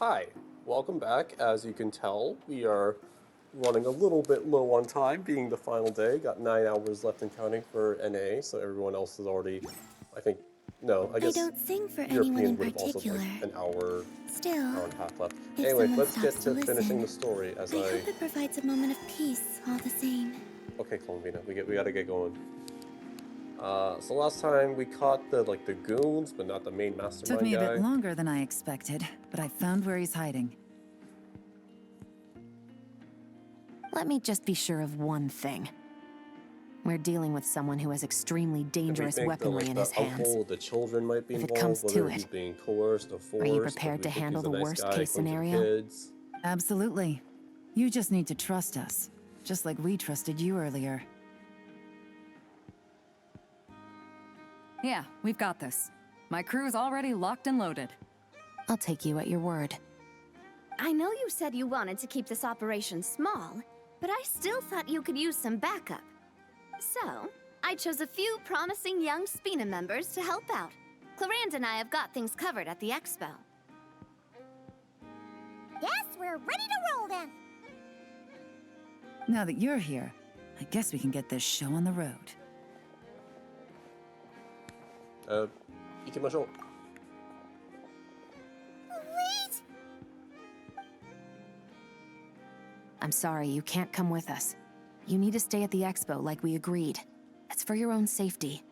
Hi, welcome back. As you can tell, we are running a little bit low on time, being the final day. Got 9 hours left and counting for NA, so everyone else is already, I think, no, I I guess don't sing for anyone European in would have also particular. like an hour, Still, hour and a half left. if Anyway, someone let's get stops to to finishing listen, the story as I hope it provides a moment of peace all the same. Okay, Columbina, we gotta get going. So last time we caught the goons, but not the main Took mastermind me a bit guy. longer than I expected, but I found where he's hiding. Let me just be sure of one thing. We're dealing with someone who has extremely dangerous We think that, weaponry in his the hands. uncle, the children might be If it involved, comes to whether it, he's being coerced or forced. are you Or prepared we to think handle he's a the nice worst guy, case clings to the scenario? kids. Absolutely. You just need to trust us, just like we trusted you earlier. Yeah, we've got this. My crew's already locked and loaded. I'll take you at your word. I know you said you wanted to keep this operation small, but I still thought you could use some backup. So, I chose a few promising young Spina members to help out. Clarand and I have got things covered at the expo. Yes, we're ready to roll then. Now that you're here, I guess we can get this show on the road. 行きましょう。Wait! I'm sorry, you can't come with us. You need to stay at the expo like we agreed. It's for your own safety.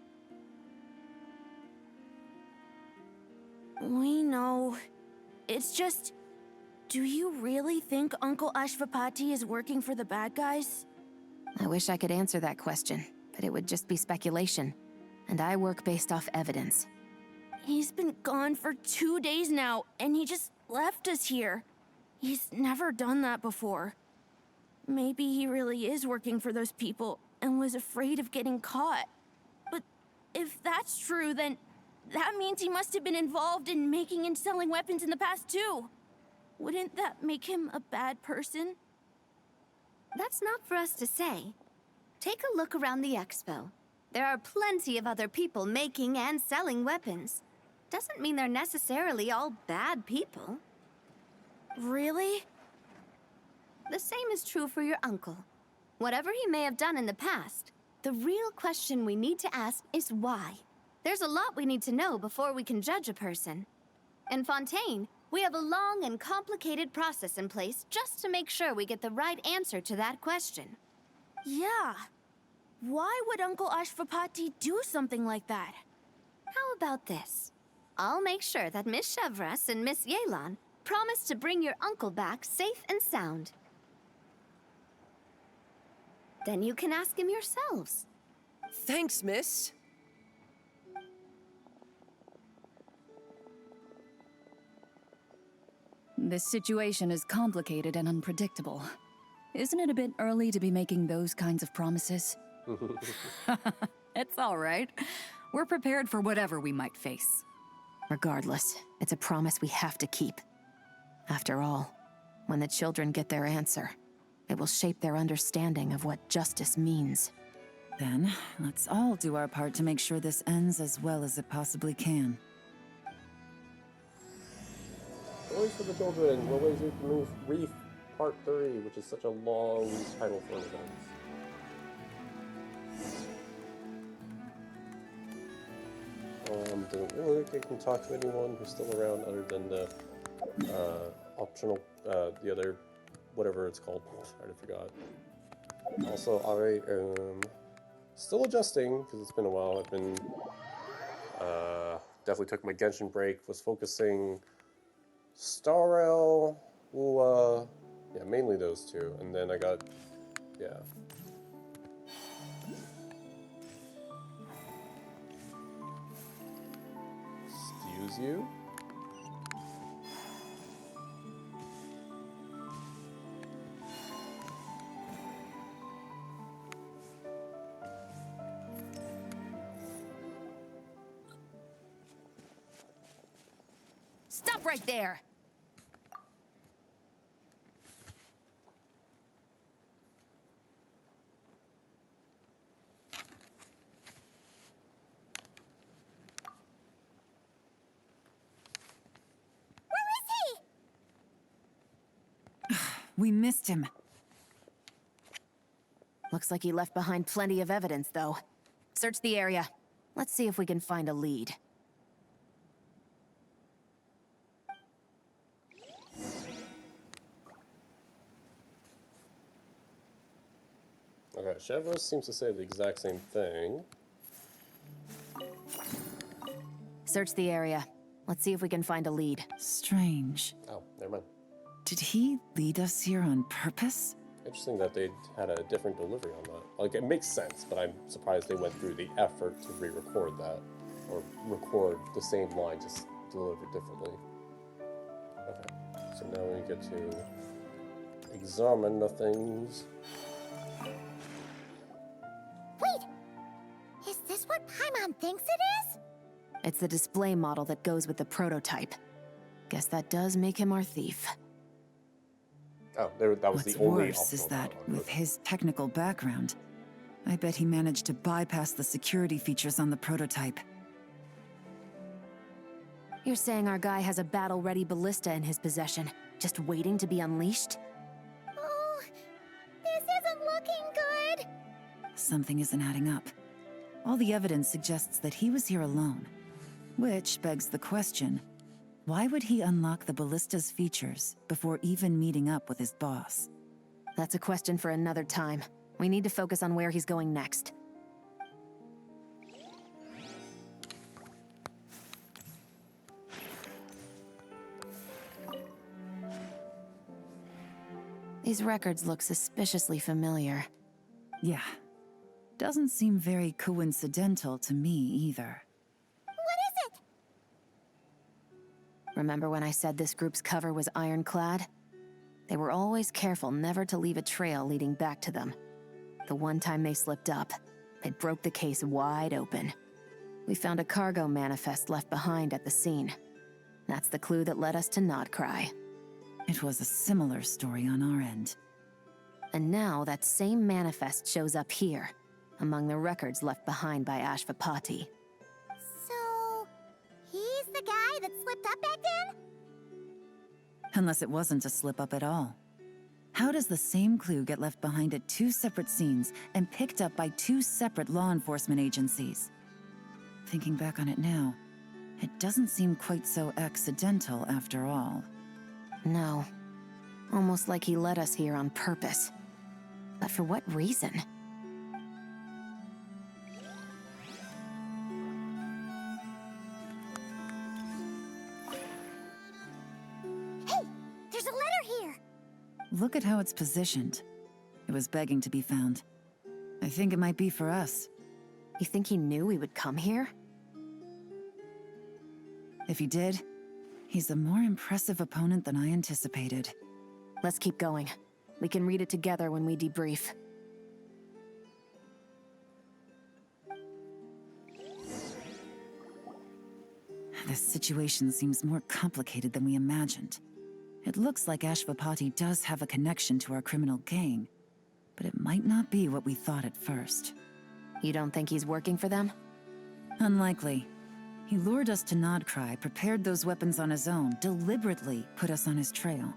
We know. It's just... Do you really think Uncle Ashvapati is working for the bad guys? I wish I could answer that question, but it would just be speculation. And I work based off evidence. He's been gone for 2 days now, and he just left us here. He's never done that before. Maybe he really is working for those people and was afraid of getting caught. But if that's true, then that means he must have been involved in making and selling weapons in the past too. Wouldn't that make him a bad person? That's not for us to say. Take a look around the expo. There are plenty of other people making and selling weapons. Doesn't mean they're necessarily all bad people. Really? The same is true for your uncle. Whatever he may have done in the past, the real question we need to ask is why. There's a lot we need to know before we can judge a person. In Fontaine, we have a long and complicated process in place just to make sure we get the right answer to that question. Yeah. Why would Uncle Ashvapati do something like that? How about this? I'll make sure that Miss Chevras and Miss Yelan promise to bring your uncle back safe and sound. Then you can ask him yourselves. Thanks, miss. This situation is complicated and unpredictable. Isn't it a bit early to be making those kinds of promises? It's all right. We're prepared for whatever we might face. Regardless, it's a promise we have to keep. After all, when the children get their answer, it will shape their understanding of what justice means. Then, let's all do our part to make sure this ends as well as it possibly can. Stories for the Children, What Ways You Can Move Reef, Part 3, which is such a long title for an event. Don't really think I can talk to anyone who's still around other than the optional, the other, whatever it's called. I already forgot. Also, I am still adjusting, because it's been a while. I've been, definitely took my Genshin break, was focusing Starrel, Lua, yeah, mainly those two, and then I got, yeah. Excuse you? Stop right there! We missed him. Looks like he left behind plenty of evidence, though. Search the area. Let's see if we can find a lead. Okay, Chevros seems to say the exact same thing. Search the area. Let's see if we can find a lead. Strange. Oh, never mind. Did he lead us here on purpose? Interesting that they had a different delivery on that. Like, it makes sense, but I'm surprised they went through the effort to re-record that. Or record the same line, just delivered differently. Okay, so now we get to examine the things. Wait! Is this what Paimon thinks it is? It's the display model that goes with the prototype. Guess that does make him our thief. Oh, that was What's the only worse is optional that, dialogue. with his technical background, I bet he managed to bypass the security features on the prototype. You're saying our guy has a battle-ready ballista in his possession, just waiting to be unleashed? Oh, this isn't looking good. Something isn't adding up. All the evidence suggests that he was here alone. Which begs the question, why would he unlock the ballista's features before even meeting up with his boss? That's a question for another time. We need to focus on where he's going next. These records look suspiciously familiar. Yeah. Doesn't seem very coincidental to me either. What is it? Remember when I said this group's cover was ironclad? They were always careful never to leave a trail leading back to them. The one time they slipped up, it broke the case wide open. We found a cargo manifest left behind at the scene. That's the clue that led us to Nodcry. It was a similar story on our end. And now that same manifest shows up here, among the records left behind by Ashvapati. So, he's the guy that slipped up back then? Unless it wasn't a slip-up at all. How does the same clue get left behind at two separate scenes and picked up by two separate law enforcement agencies? Thinking back on it now, it doesn't seem quite so accidental after all. No. Almost like he led us here on purpose. But for what reason? Hey, there's a letter here. Look at how it's positioned. It was begging to be found. I think it might be for us. You think he knew we would come here? If he did, he's a more impressive opponent than I anticipated. Let's keep going. We can read it together when we debrief. This situation seems more complicated than we imagined. It looks like Ashvapati does have a connection to our criminal gang, but it might not be what we thought at first. You don't think he's working for them? Unlikely. He lured us to Nodcry, prepared those weapons on his own, deliberately put us on his trail.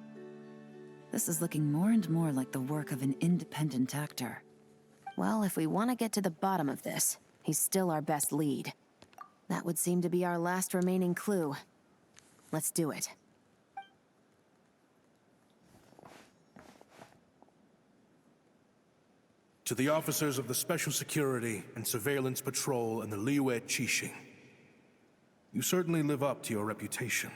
This is looking more and more like the work of an independent actor. Well, if we want to get to the bottom of this, he's still our best lead. That would seem to be our last remaining clue. Let's do it. To the officers of the Special Security and Surveillance Patrol and the Liyue Qixing, you certainly live up to your reputation.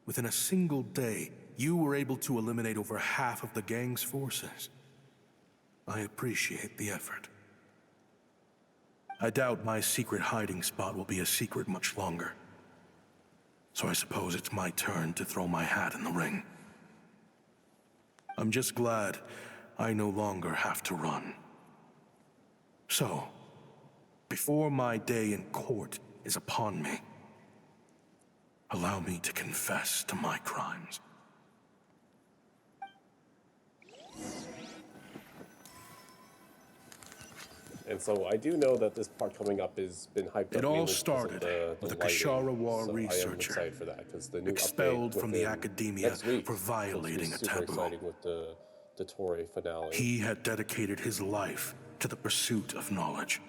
Within a single day, you were able to eliminate over half of the gang's forces. I appreciate the effort. I doubt my secret hiding spot will be a secret much longer. So I suppose it's my turn to throw my hat in the ring. I'm just glad I no longer have to run. So, before my day in court is upon me, allow me to confess to my crimes. And so I do know that this part coming up has been hyped up. It all mainly because of started the with a lighting. Kashara War So I am researcher excited for that because the new expelled update from the within academia next week for violating looks a super taboo. exciting with the Torre finale. He had dedicated his life to the pursuit of knowledge.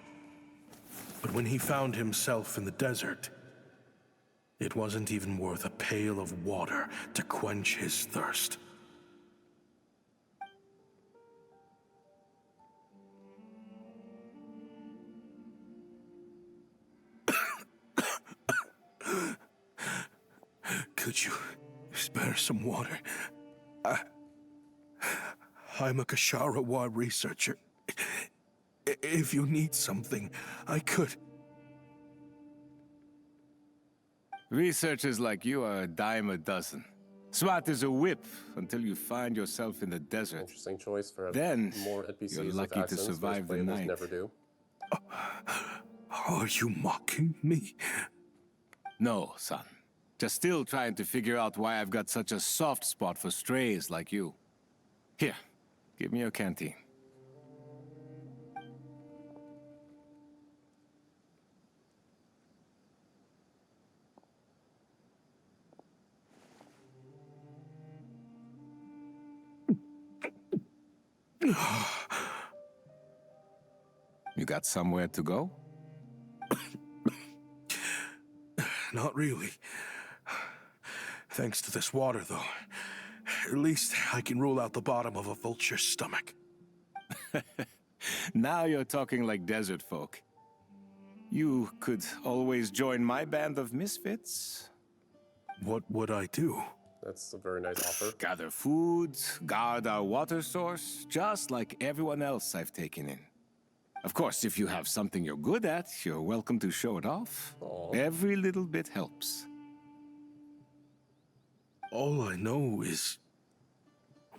But when he found himself in the desert, it wasn't even worth a pail of water to quench his thirst. Could you spare some water? I'm a Kashara War researcher. If you need something, I could. Researchers like you are a dime a dozen. Smart as a whip until you find yourself in the desert. Interesting choice for Then, more NPCs you're with lucky to accents, which survive the players night. never do. Are you mocking me? No, son. Just still trying to figure out why I've got such a soft spot for strays like you. Here, give me your canteen. You got somewhere to go? Not really. Thanks to this water, though. At least I can rule out the bottom of a vulture's stomach. Now you're talking like desert folk. You could always join my band of misfits. What would I do? That's a very nice offer. Gather food, guard our water source, just like everyone else I've taken in. Of course, if you have something you're good at, you're welcome to show it off. Aww. Every little bit helps. All I know is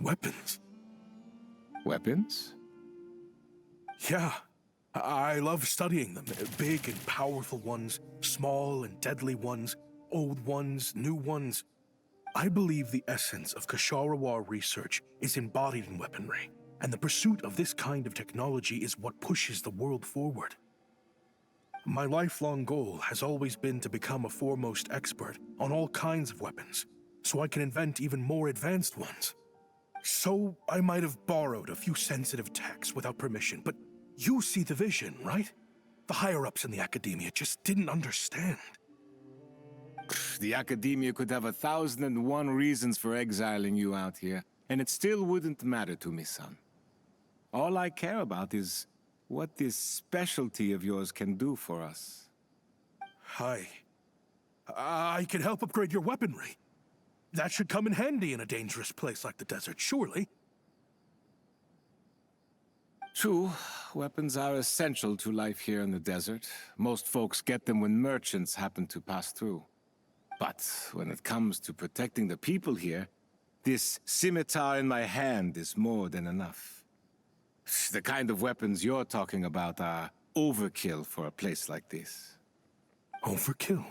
weapons. Weapons? Yeah, I love studying them. Big and powerful ones, small and deadly ones, old ones, new ones. I believe the essence of Kashara War research is embodied in weaponry, and the pursuit of this kind of technology is what pushes the world forward. My lifelong goal has always been to become a foremost expert on all kinds of weapons, so I can invent even more advanced ones. So I might have borrowed a few sensitive techs without permission, but you see the vision, right? The higher-ups in the academia just didn't understand. The academia could have 1,001 reasons for exiling you out here, and it still wouldn't matter to me, son. All I care about is what this specialty of yours can do for us. I can help upgrade your weaponry. That should come in handy in a dangerous place like the desert, surely. True, weapons are essential to life here in the desert. Most folks get them when merchants happen to pass through. But when it comes to protecting the people here, this scimitar in my hand is more than enough. The kind of weapons you're talking about are overkill for a place like this. Overkill?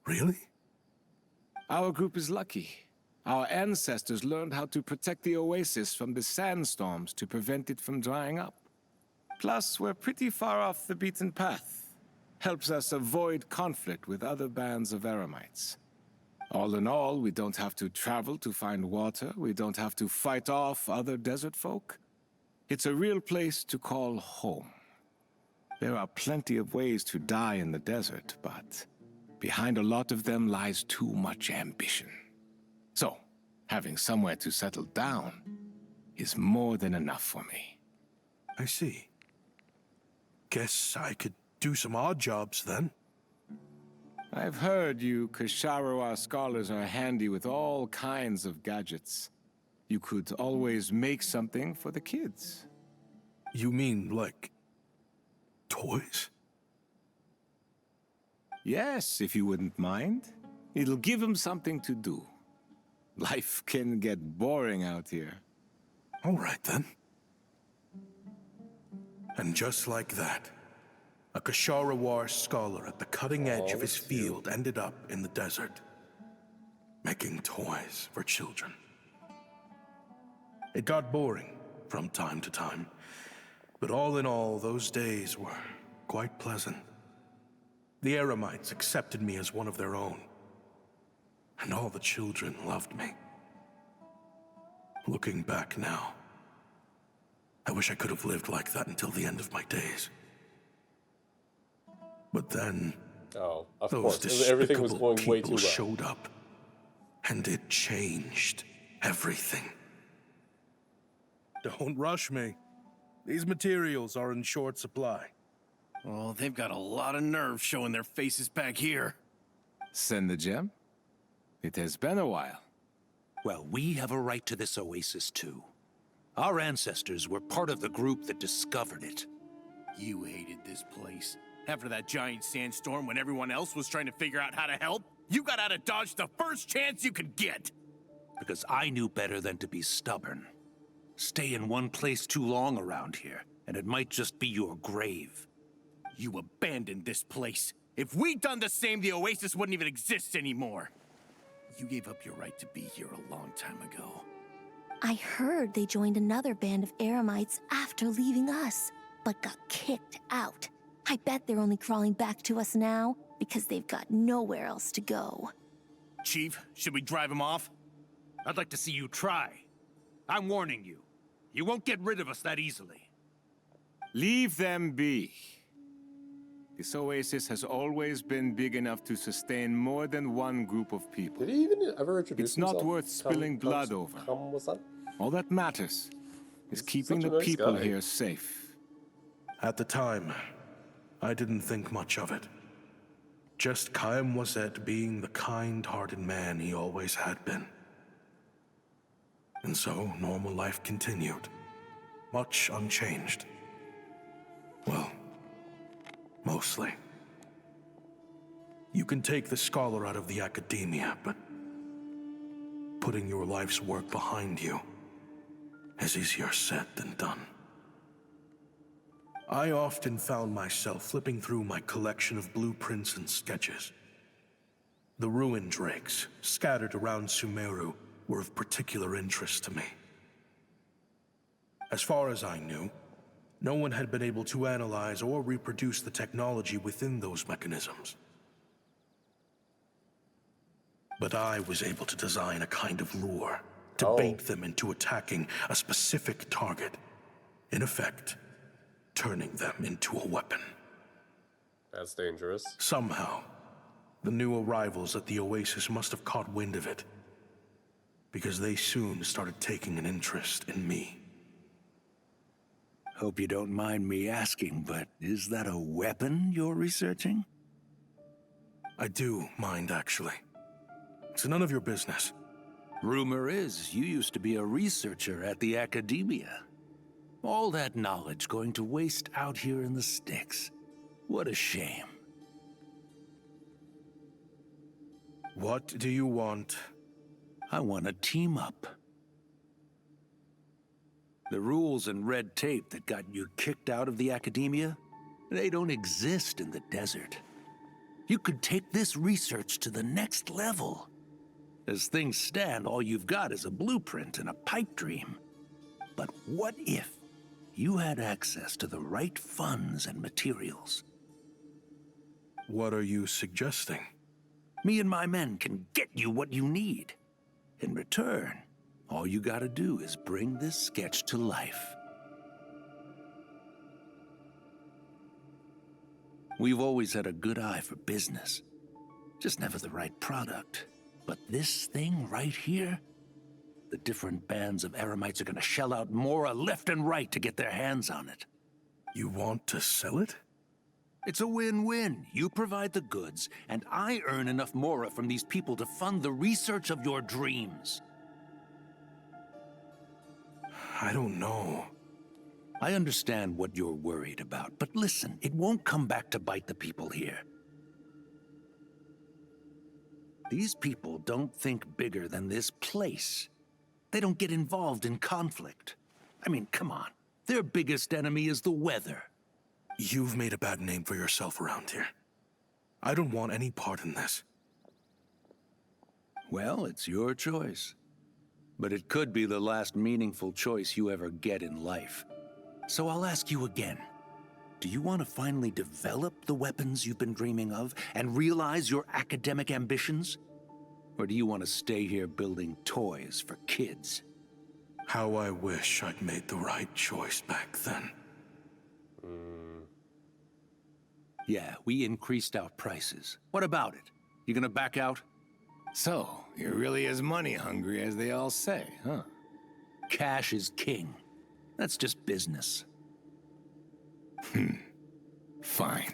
Really? Our group is lucky. Our ancestors learned how to protect the oasis from the sandstorms to prevent it from drying up. Plus, we're pretty far off the beaten path. Helps us avoid conflict with other bands of Eremites. All in all, we don't have to travel to find water. We don't have to fight off other desert folk. It's a real place to call home. There are plenty of ways to die in the desert, but behind a lot of them lies too much ambition. So, having somewhere to settle down is more than enough for me. I see. Guess I could do some odd jobs then. I've heard you Kashara scholars are handy with all kinds of gadgets. You could always make something for the kids. You mean, like, toys? Yes, if you wouldn't mind. It'll give them something to do. Life can get boring out here. All right, then. And just like that, a Kashara War scholar at the cutting edge of his field ended up in the desert, making toys for children. It got boring from time to time, But all in all, those days were quite pleasant. The Eremites accepted me as one of their own, and all the children loved me. Looking back now, I wish I could have lived like that until the end of my days. But then, Oh, of those course. Everything was despicable going way too people well. showed up, and it changed everything. Don't rush me. These materials are in short supply. Oh, they've got a lot of nerve showing their faces back here. Send the gem? It has been a while. Well, we have a right to this oasis too. Our ancestors were part of the group that discovered it. You hated this place. After that giant sandstorm when everyone else was trying to figure out how to help, you got out of Dodge the first chance you could get. Because I knew better than to be stubborn. Stay in one place too long around here, and it might just be your grave. You abandoned this place. If we'd done the same, the Oasis wouldn't even exist anymore. You gave up your right to be here a long time ago. I heard they joined another band of Eremites after leaving us, but got kicked out. I bet they're only crawling back to us now because they've got nowhere else to go. Chief, should we drive him off? I'd like to see you try. I'm warning you. You won't get rid of us that easily. Leave them be. This oasis has always been big enough to sustain more than one group of people. Did he even ever introduce It's not himself? worth spilling blood over. What's that? All that matters is He's keeping such the a nice people guy. here safe. At the time, I didn't think much of it. Just Chaim Wazet being the kind-hearted man he always had been. And so, normal life continued, much unchanged. Well, mostly. You can take the scholar out of the academia, but putting your life's work behind you is easier said than done. I often found myself flipping through my collection of blueprints and sketches. The ruin drakes scattered around Sumeru were of particular interest to me. As far as I knew, no one had been able to analyze or reproduce the technology within those mechanisms. But I was able to design a kind of lure to bait them into attacking a specific target. In effect, turning them into a weapon. That's dangerous. Somehow, the new arrivals at the Oasis must have caught wind of it, because they soon started taking an interest in me. Hope you don't mind me asking, but is that a weapon you're researching? I do mind, actually. It's none of your business. Rumor is you used to be a researcher at the academia. All that knowledge going to waste out here in the sticks. What a shame. What do you want? I want to team up. The rules and red tape that got you kicked out of the academia, they don't exist in the desert. You could take this research to the next level. As things stand, all you've got is a blueprint and a pipe dream. But what if you had access to the right funds and materials? What are you suggesting? Me and my men can get you what you need. In return, all you gotta do is bring this sketch to life. We've always had a good eye for business. Just never the right product. But this thing right here, the different bands of Eremites are gonna shell out Mora left and right to get their hands on it. You want to sell it? It's a win-win. You provide the goods, and I earn enough Mora from these people to fund the research of your dreams. I don't know. I understand what you're worried about, but listen, it won't come back to bite the people here. These people don't think bigger than this place. They don't get involved in conflict. I mean, come on. Their biggest enemy is the weather. You've made a bad name for yourself around here. I don't want any part in this. Well, it's your choice. But it could be the last meaningful choice you ever get in life. So I'll ask you again. Do you want to finally develop the weapons you've been dreaming of and realize your academic ambitions? Or do you want to stay here building toys for kids? How I wish I'd made the right choice back then. Yeah, we increased our prices. What about it? You gonna back out? So, you're really as money hungry as they all say, huh? Cash is king. That's just business. Fine.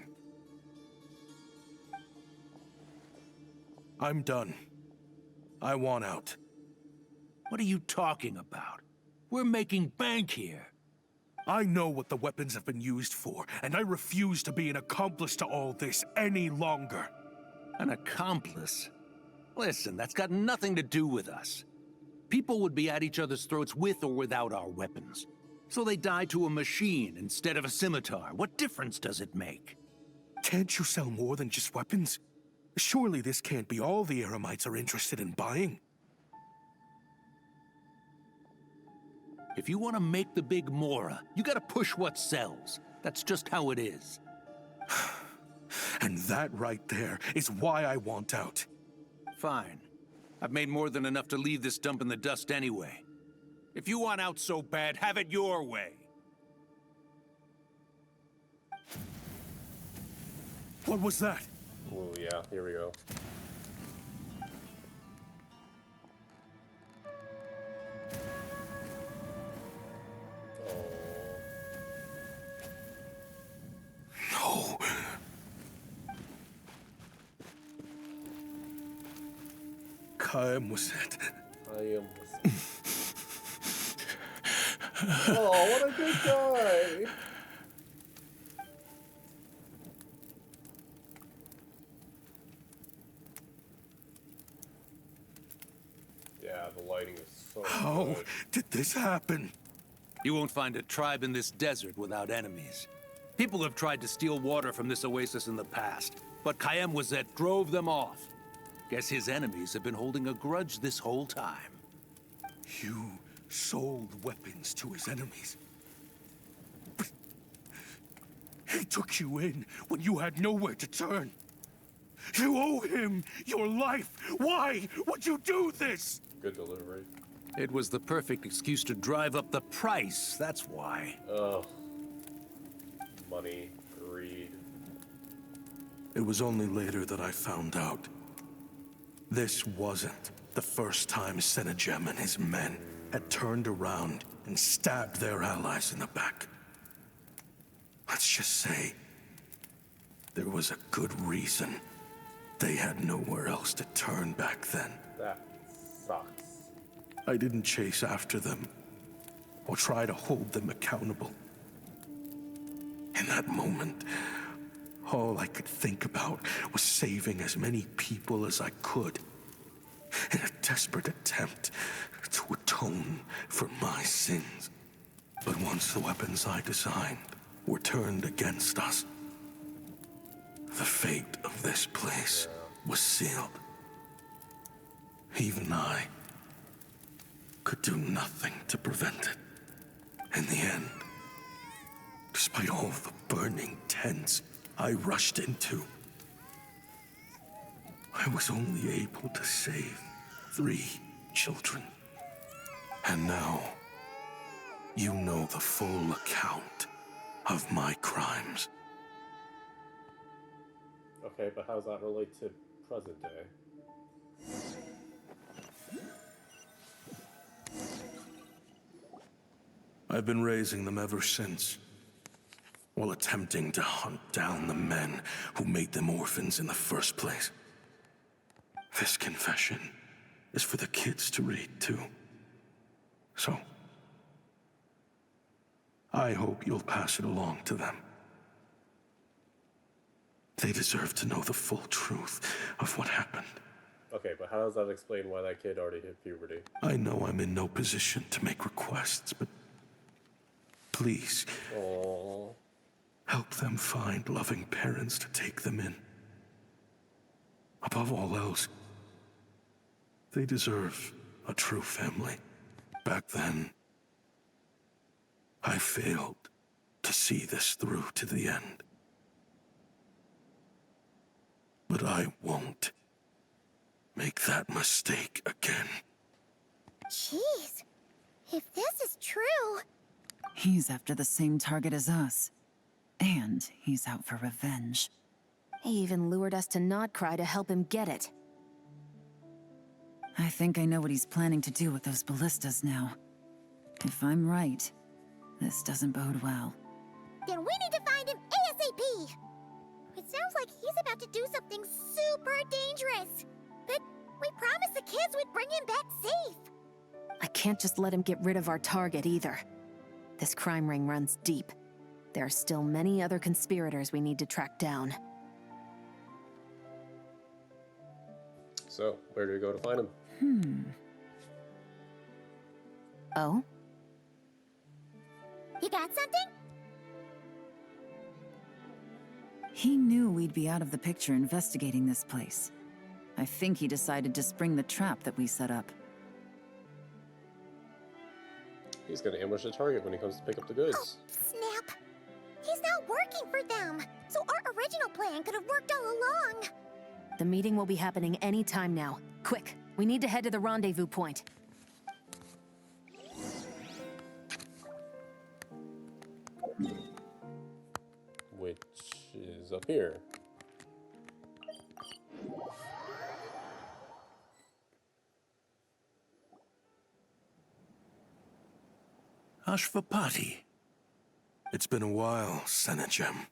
I'm done. I want out. What are you talking about? We're making bank here. I know what the weapons have been used for, and I refuse to be an accomplice to all this any longer. An accomplice? Listen, that's got nothing to do with us. People would be at each other's throats with or without our weapons. So they die to a machine instead of a scimitar. What difference does it make? Can't you sell more than just weapons? Surely this can't be all the Eremites are interested in buying. If you want to make the big Mora, you gotta push what sells. That's just how it is. And that right there is why I want out. Fine. I've made more than enough to leave this dump in the dust anyway. If you want out so bad, have it your way. What was that? Oh yeah, here we go. No. Kaem was it. I am. Oh, what a good guy! Yeah, the lighting is so How good. did this happen? You won't find a tribe in this desert without enemies. People have tried to steal water from this oasis in the past, but Kaem Wazet drove them off. Guess his enemies have been holding a grudge this whole time. You sold weapons to his enemies. But he took you in when you had nowhere to turn. You owe him your life. Why would you do this? Good delivery. It was the perfect excuse to drive up the price, that's why. Ugh. Money, greed. It was only later that I found out. This wasn't the first time Senegem and his men had turned around and stabbed their allies in the back. Let's just say there was a good reason they had nowhere else to turn back then. That sucks. I didn't chase after them or try to hold them accountable. In that moment, all I could think about was saving as many people as I could in a desperate attempt to atone for my sins. But once the weapons I designed were turned against us, the fate of this place was sealed. Even I could do nothing to prevent it. In the end, despite all the burning tents I rushed into, I was only able to save 3 children. And now, you know the full account of my crimes. Okay, but how does that relate to present day? I've been raising them ever since, while attempting to hunt down the men who made them orphans in the first place. This confession is for the kids to read, too. So, I hope you'll pass it along to them. They deserve to know the full truth of what happened. Okay, but how does that explain why that kid already hit puberty? I know I'm in no position to make requests, but please, Oh, help them find loving parents to take them in. Above all else, they deserve a true family. Back then, I failed to see this through to the end. But I won't make that mistake again. Jeez. If this is true... He's after the same target as us. And he's out for revenge. He even lured us to Notcry to help him get it. I think I know what he's planning to do with those ballistas now. If I'm right, this doesn't bode well. Then we need to find him ASAP! It sounds like he's about to do something super dangerous. But we promised the kids we'd bring him back safe. I can't just let him get rid of our target either. This crime ring runs deep. There are still many other conspirators we need to track down. So, where do we go to find him? Oh? You got something? He knew we'd be out of the picture investigating this place. I think he decided to spring the trap that we set up. He's gonna ambush the target when he comes to pick up the goods. Snap! He's not working for them, so our original plan could have worked all along. The meeting will be happening any time now. Quick, we need to head to the rendezvous point. Which is up here. Ashvapati. It's been a while, Senegem.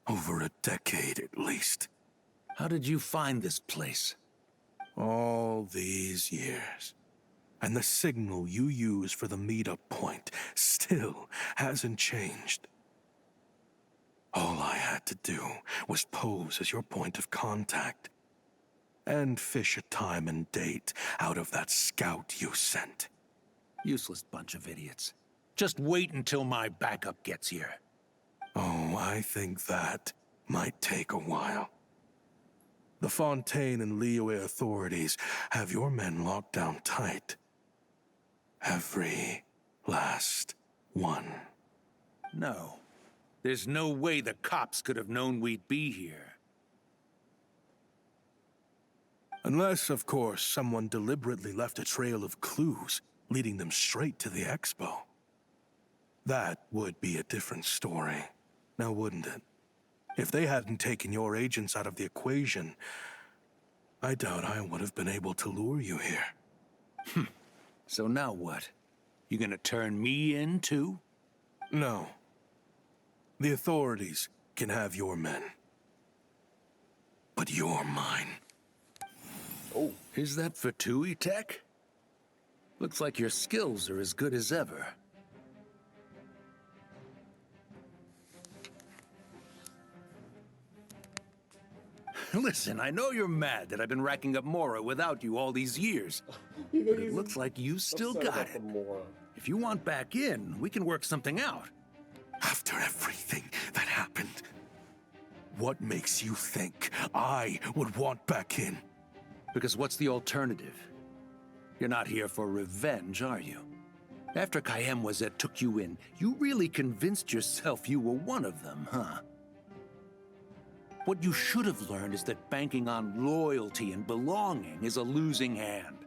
Over a decade at least. How did you find this place? All these years. And the signal you use for the meetup point still hasn't changed. All I had to do was pose as your point of contact. And fish a time and date out of that scout you sent. Useless bunch of idiots. Just wait until my backup gets here. Oh, I think that might take a while. The Fontaine and Liyue authorities have your men locked down tight. Every last one. No. There's no way the cops could have known we'd be here. Unless, of course, someone deliberately left a trail of clues, leading them straight to the expo. That would be a different story, now wouldn't it? If they hadn't taken your agents out of the equation, I doubt I would have been able to lure you here. So now what? You gonna turn me in, too? No. The authorities can have your men. But you're mine. Oh, is that for Tui Tech? Looks like your skills are as good as ever. Listen, I know you're mad that I've been racking up Mora without you all these years. But it looks like you still got it. If you want back in, we can work something out. After everything that happened, what makes you think I would want back in? Because what's the alternative? You're not here for revenge, are you? After Kayemwazet took you in, you really convinced yourself you were one of them, huh? What you should have learned is that banking on loyalty and belonging is a losing hand.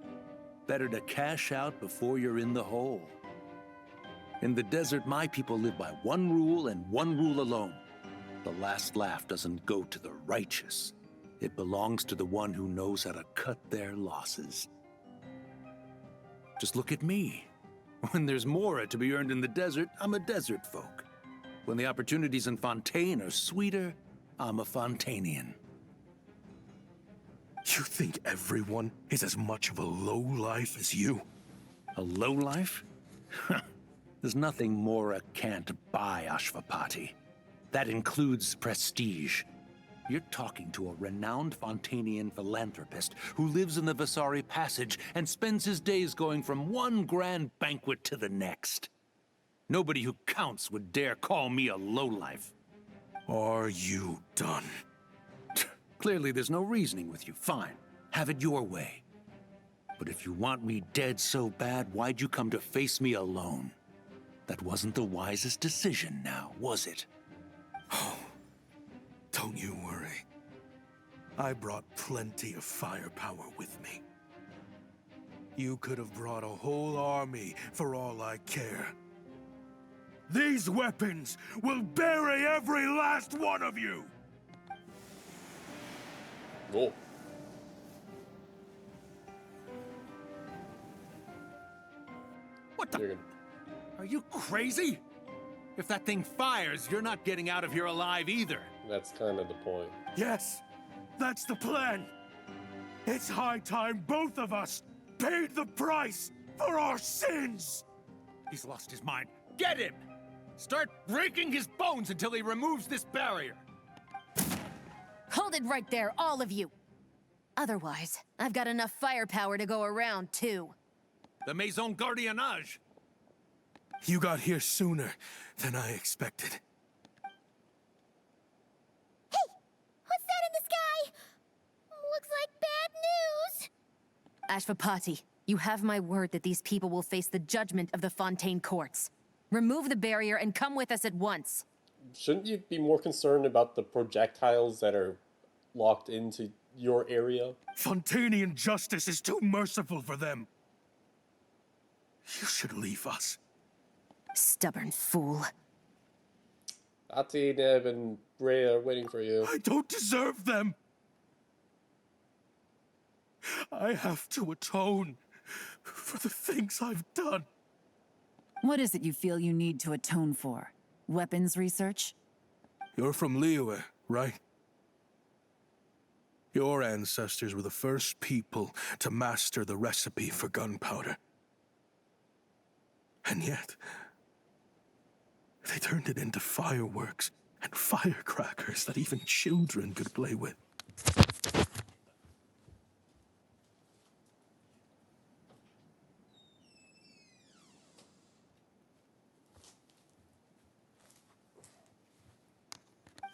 Better to cash out before you're in the hole. In the desert, my people live by one rule and one rule alone. The last laugh doesn't go to the righteous. It belongs to the one who knows how to cut their losses. Just look at me. When there's Mora to be earned in the desert, I'm a desert folk. When the opportunities in Fontaine are sweeter, I'm a Fontanian. You think everyone is as much of a lowlife as you? A lowlife? There's nothing Mora can't buy, Ashvapati. That includes prestige. You're talking to a renowned Fontanian philanthropist who lives in the Vasari Passage and spends his days going from one grand banquet to the next. Nobody who counts would dare call me a lowlife. Are you done? Clearly there's no reasoning with you. Fine. Have it your way. But if you want me dead so bad, why'd you come to face me alone? That wasn't the wisest decision now, was it? Oh, don't you worry. I brought plenty of firepower with me. You could have brought a whole army for all I care. These weapons will bury every last one of you! Whoa. What the? You're gonna- Are you crazy? If that thing fires, you're not getting out of here alive either. That's kind of the point. Yes, that's the plan. It's high time both of us paid the price for our sins! He's lost his mind. Get him! Start breaking his bones until he removes this barrier. Hold it right there, all of you! Otherwise, I've got enough firepower to go around, too. The Maison Gardiennage. You got here sooner than I expected. Hey! What's that in the sky? Looks like bad news! Ashvapati, you have my word that these people will face the judgment of the Fontaine courts. Remove the barrier and come with us at once. Shouldn't you be more concerned about the projectiles that are locked into your area? Fontainian justice is too merciful for them. You should leave us. Stubborn fool. Ati, Neb, and Ray are waiting for you. I don't deserve them. I have to atone for the things I've done. What is it you feel you need to atone for? Weapons research? You're from Liyue, right? Your ancestors were the first people to master the recipe for gunpowder. And yet, they turned it into fireworks and firecrackers that even children could play with.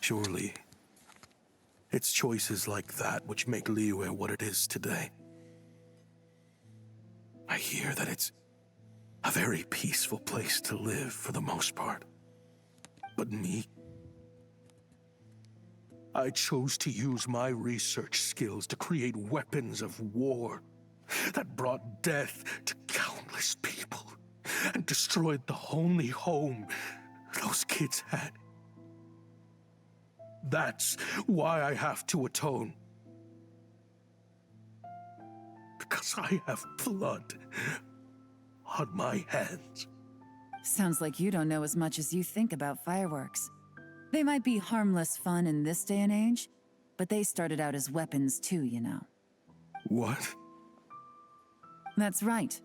Surely, it's choices like that which make Liyue what it is today. I hear that it's a very peaceful place to live for the most part. But me? I chose to use my research skills to create weapons of war that brought death to countless people and destroyed the only home those kids had. That's why I have to atone. Because I have blood on my hands. Sounds like you don't know as much as you think about fireworks. They might be harmless fun in this day and age, but they started out as weapons too, you know. What? That's right.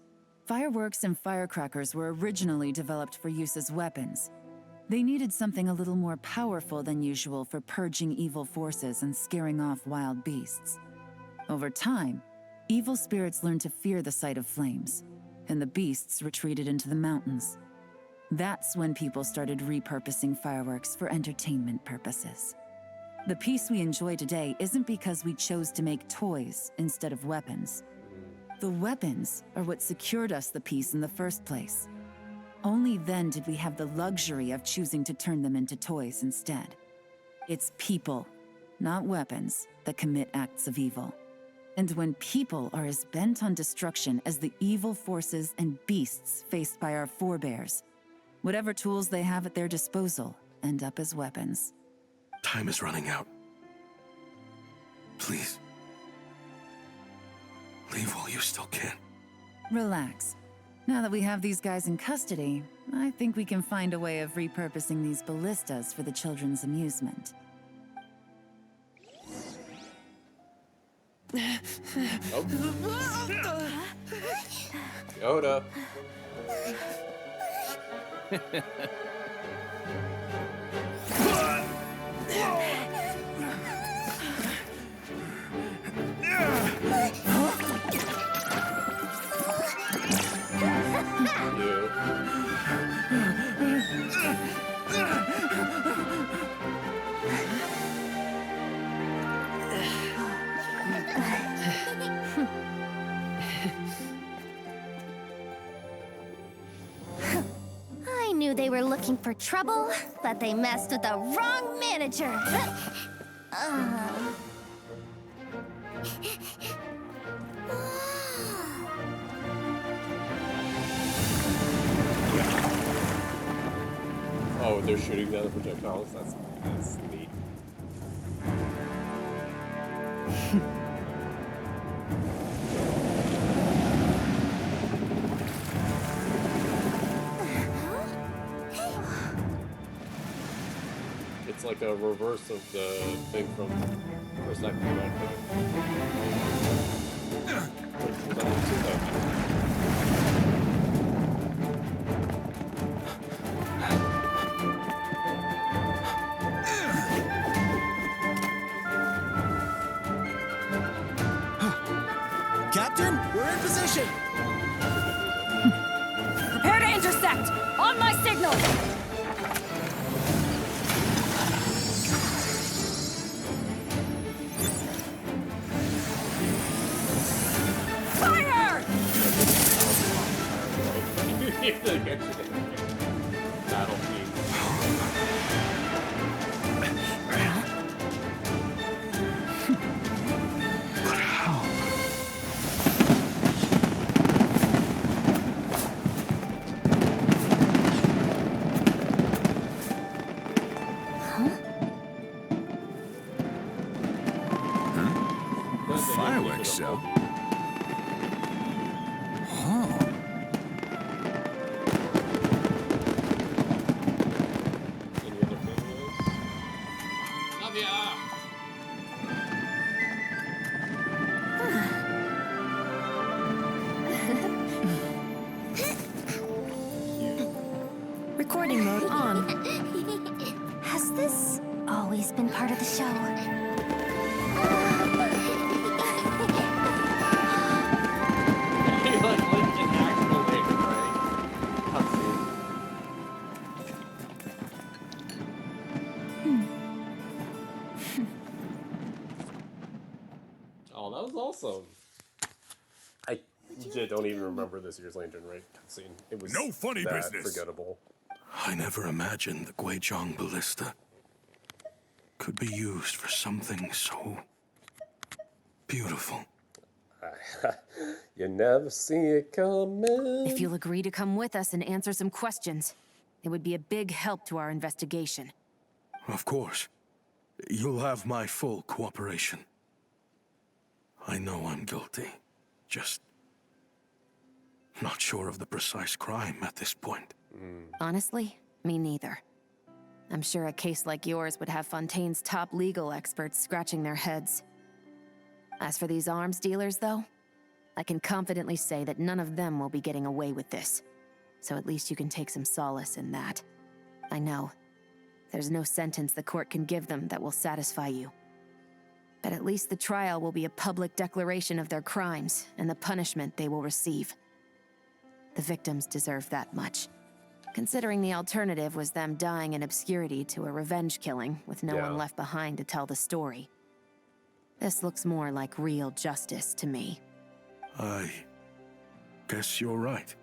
Fireworks and firecrackers were originally developed for use as weapons. They needed something a little more powerful than usual for purging evil forces and scaring off wild beasts. Over time, evil spirits learned to fear the sight of flames, and the beasts retreated into the mountains. That's when people started repurposing fireworks for entertainment purposes. The peace we enjoy today isn't because we chose to make toys instead of weapons. The weapons are what secured us the peace in the first place. Only then did we have the luxury of choosing to turn them into toys instead. It's people, not weapons, that commit acts of evil. And when people are as bent on destruction as the evil forces and beasts faced by our forebears, whatever tools they have at their disposal end up as weapons. Time is running out. Please. Leave while you still can. Relax. Now that we have these guys in custody, I think we can find a way of repurposing these ballistas for the children's amusement. Oh. Yoda. I knew they were looking for trouble, but they messed with the wrong manager. Oh, they're shooting down the projectiles? That's neat. It's like a reverse of the thing from first act of Minecraft. Was that one too? Captain, we're in position! Prepare to intersect! On my signal! Fire! Battlefield. Fireworks show? Any other videos? Love ya! Recording mode on. Has this always been part of the show? He like linked an actual link, right? Cutscene. Oh, that was awesome. I legit don't even remember this year's Lantern Raid cutscene. It was No funny that business. forgettable. I never imagined the Guizhong ballista could be used for something so beautiful. You never see it coming. If you'll agree to come with us and answer some questions, it would be a big help to our investigation. Of course. You'll have my full cooperation. I know I'm guilty. Just not sure of the precise crime at this point. Honestly, me neither. I'm sure a case like yours would have Fontaine's top legal experts scratching their heads. As for these arms dealers, though, I can confidently say that none of them will be getting away with this. So at least you can take some solace in that. I know. There's no sentence the court can give them that will satisfy you. But at least the trial will be a public declaration of their crimes and the punishment they will receive. The victims deserve that much. Considering the alternative was them dying in obscurity to a revenge killing with no one left behind to tell the story. This looks more like real justice to me. I guess you're right.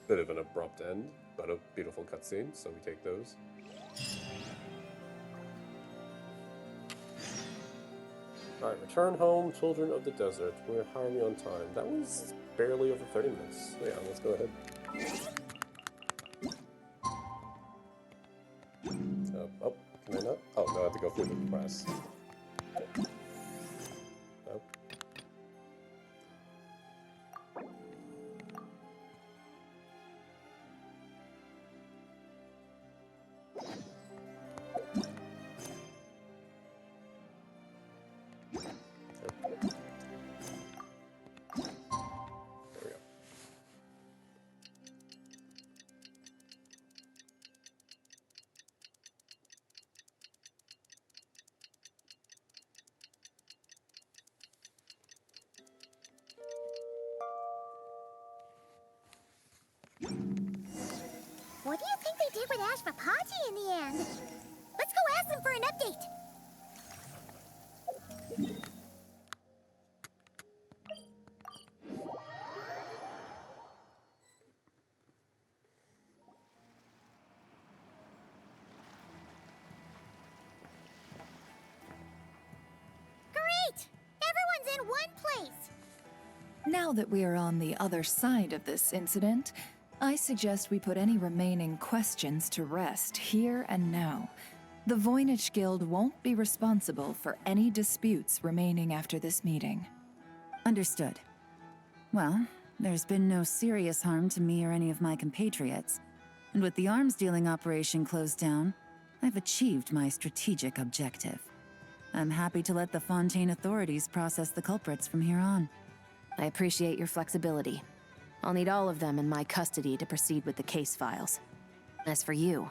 Bit of an abrupt end, but a beautiful cutscene, so we take those. Alright, return home, children of the desert. We're hardly on time. That was barely over 30 minutes. Yeah, let's go ahead. Oh, can I not? Oh, no, I have to go through the press. Nope. What do you think they did with Ashvapachi in the end? Let's go ask them for an update. Now that we are on the other side of this incident, I suggest we put any remaining questions to rest here and now. The Voynich Guild won't be responsible for any disputes remaining after this meeting. Understood. Well, there's been no serious harm to me or any of my compatriots. And with the arms dealing operation closed down, I've achieved my strategic objective. I'm happy to let the Fontaine authorities process the culprits from here on. I appreciate your flexibility. I'll need all of them in my custody to proceed with the case files. As for you...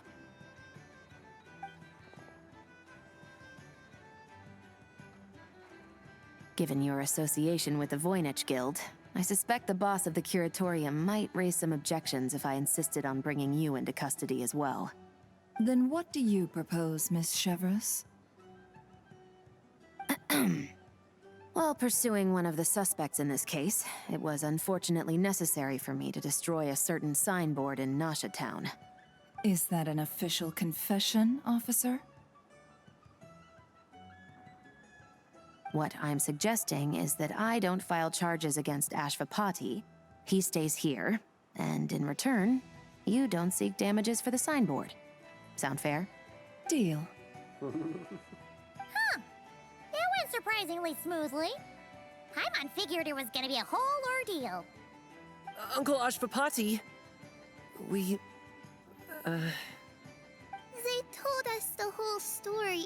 Given your association with the Voynich Guild, I suspect the boss of the Curatorium might raise some objections if I insisted on bringing you into custody as well. Then what do you propose, Miss Chevreuse? While pursuing one of the suspects in this case, it was unfortunately necessary for me to destroy a certain signboard in Nasha Town. Is that an official confession, officer? What I'm suggesting is that I don't file charges against Ashvapati. He stays here, and in return, you don't seek damages for the signboard. Sound fair? Deal. Huh. That went surprisingly smoothly. Paimon figured it was gonna be a whole ordeal. Uncle Ashvapati, we... They told us the whole story.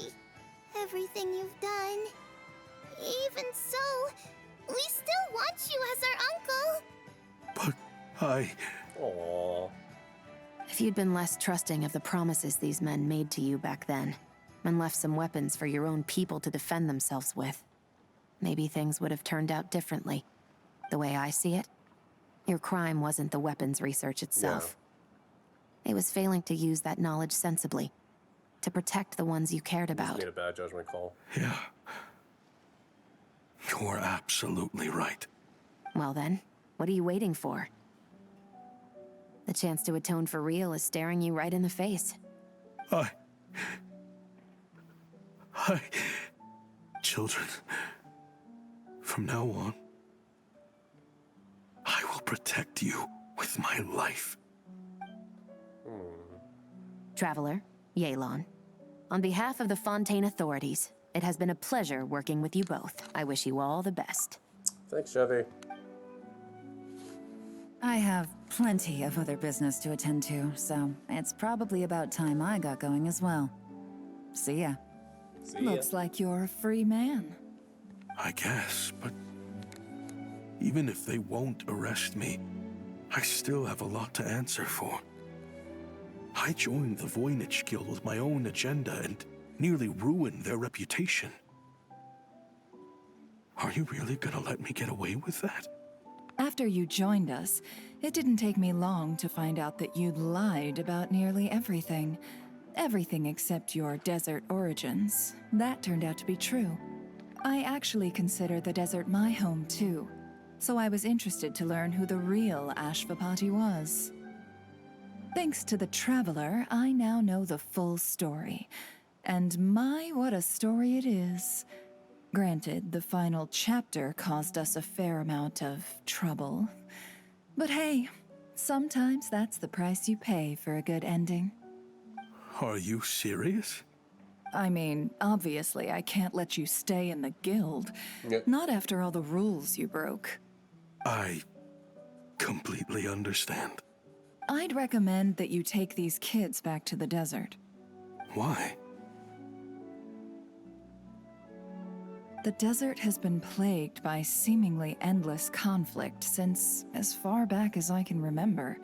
Everything you've done. Even so, we still want you as our uncle. But I... Aww. If you'd been less trusting of the promises these men made to you back then, and left some weapons for your own people to defend themselves with, maybe things would have turned out differently. The way I see it, your crime wasn't the weapons research itself. It was failing to use that knowledge sensibly, to protect the ones you cared about. Made a bad judgment call. Yeah. You're absolutely right. Well then, what are you waiting for? The chance to atone for real is staring you right in the face. Children, from now on, I will protect you with my life. Traveler, Yelan, on behalf of the Fontaine authorities, it has been a pleasure working with you both. I wish you all the best. Thanks, Chevy. I have plenty of other business to attend to, so it's probably about time I got going as well. See ya. See ya. Looks like you're a free man. I guess, but even if they won't arrest me, I still have a lot to answer for. I joined the Voynich Guild with my own agenda and nearly ruined their reputation. Are you really gonna let me get away with that? After you joined us, it didn't take me long to find out that you'd lied about nearly everything. Everything except your desert origins. That turned out to be true. I actually consider the desert my home too, so I was interested to learn who the real Ashvapati was. Thanks to the Traveler, I now know the full story. And my, what a story it is. Granted, the final chapter caused us a fair amount of trouble. But hey, sometimes that's the price you pay for a good ending. Are you serious? I mean, obviously I can't let you stay in the guild. Yep. Not after all the rules you broke. I completely understand. I'd recommend that you take these kids back to the desert. Why? The desert has been plagued by seemingly endless conflict since as far back as I can remember.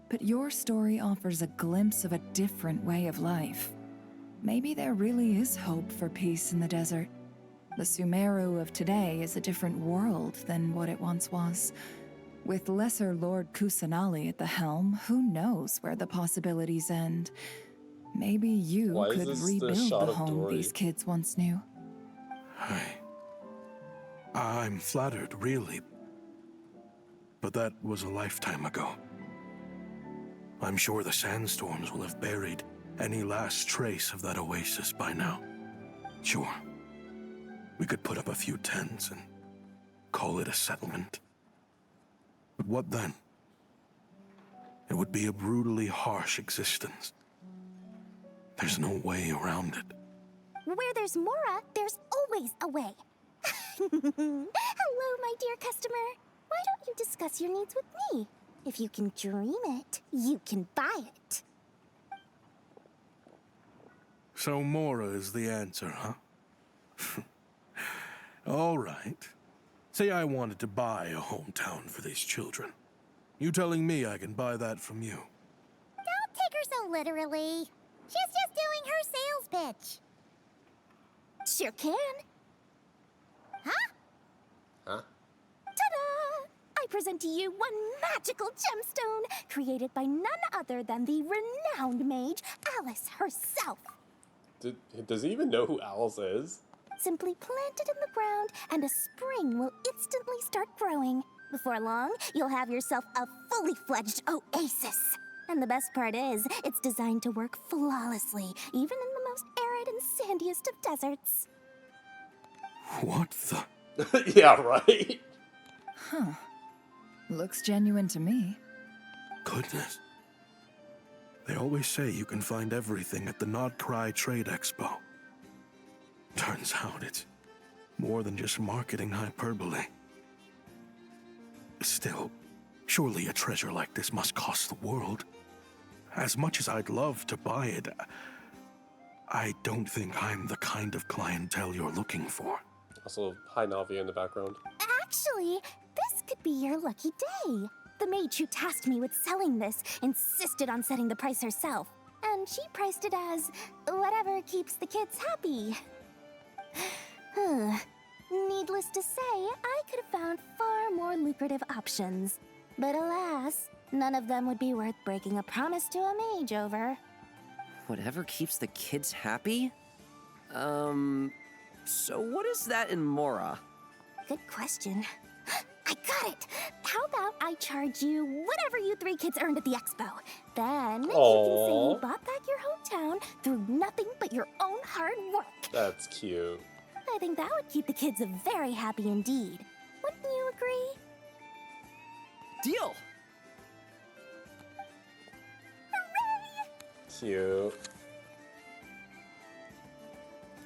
But your story offers a glimpse of a different way of life. Maybe there really is hope for peace in the desert. The Sumeru of today is a different world than what it once was. With Lesser Lord Kusanali at the helm, who knows where the possibilities end? Maybe you Why is could this the rebuild shot the of home Dory? these kids once knew. I'm flattered, really. But that was a lifetime ago. I'm sure the sandstorms will have buried any last trace of that oasis by now. Sure, we could put up a few tents and call it a settlement. what then? It would be a brutally harsh existence. There's no way around it. Where there's Mora, there's always a way. Hello, my dear customer. Why don't you discuss your needs with me? If you can dream it, you can buy it. So Mora is the answer, huh? All right. Say I wanted to buy a hometown for these children. You telling me I can buy that from you? Don't take her so literally. She's just doing her sales pitch. Sure can. Huh? Huh? Ta-da! I present to you one magical gemstone created by none other than the renowned mage Alice herself. Does he even know who Alice is? Simply plant it in the ground, and a spring will instantly start growing. Before long, you'll have yourself a fully fledged oasis. And the best part is, it's designed to work flawlessly, even in the most arid and sandiest of deserts. What the? Yeah, right? Huh. Looks genuine to me. Goodness. They always say you can find everything at the Not Cry Trade Expo. Turns out it's more than just marketing hyperbole. Still, surely a treasure like this must cost the world. As much as I'd love to buy it, I don't think I'm the kind of clientele you're looking for. Also, hi Navi in the background. Actually, this could be your lucky day. The mage who tasked me with selling this insisted on setting the price herself, and she priced it as whatever keeps the kids happy. Needless to say, I could have found far more lucrative options. But alas, none of them would be worth breaking a promise to a mage over. Whatever keeps the kids happy? So what is that in Mora? Good question. I got it! How about I charge you whatever you three kids earned at the expo? Then you can say you bought back your hometown through nothing but your own hard work. That's cute. I think that would keep the kids very happy indeed. Wouldn't you agree? Deal! Cute.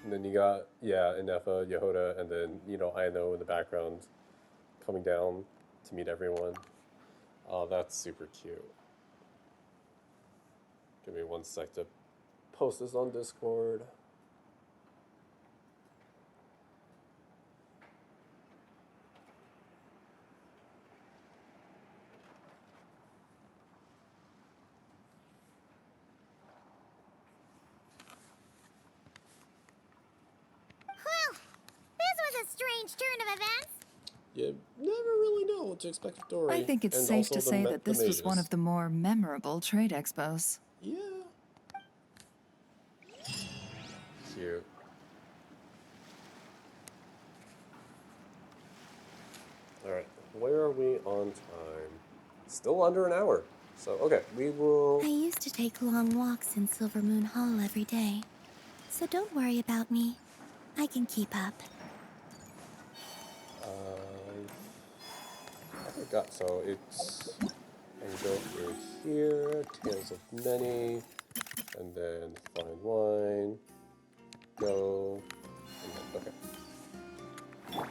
And then you got, yeah, Inefa, Yehoda, and then, you know, Aino in the background coming down to meet everyone. Oh, that's super cute. Give me one sec to post this on Discord. Well, this was a strange turn of events. You never really know what to expect with Dory. I think it's And safe also to say the that this was one mages. of the more memorable trade expos. Yeah. Cute. Alright, where are we on time? Still under an hour. So, okay, we will... I used to take long walks in Silver Moon Hall every day. So don't worry about me. I can keep up. I forgot, so it's... And go through here, Tales of Many, and then Find Wine, go, and then, okay.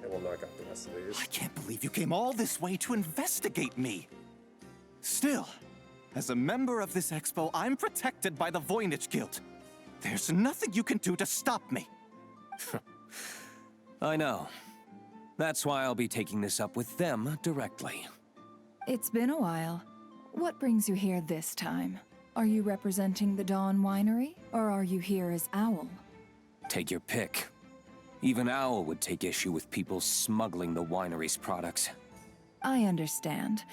And we'll knock out the rest of these. I can't believe you came all this way to investigate me. Still, as a member of this expo, I'm protected by the Voynich Guild. There's nothing you can do to stop me. I know. That's why I'll be taking this up with them directly. It's been a while. What brings you here this time? Are you representing the Dawn Winery, or are you here as Owl? Take your pick. Even Owl would take issue with people smuggling the winery's products. I understand,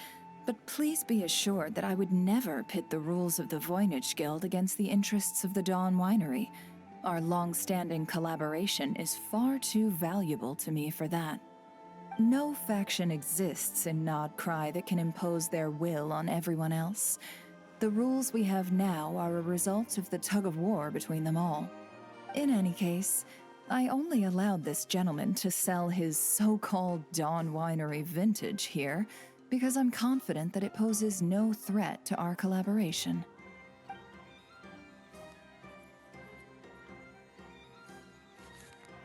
but please be assured that I would never pit the rules of the Voynich Guild against the interests of the Dawn Winery. Our long-standing collaboration is far too valuable to me for that. No faction exists in Nod Cry that can impose their will on everyone else. The rules we have now are a result of the tug-of-war between them all. In any case, I only allowed this gentleman to sell his so-called Dawn Winery vintage here because I'm confident that it poses no threat to our collaboration.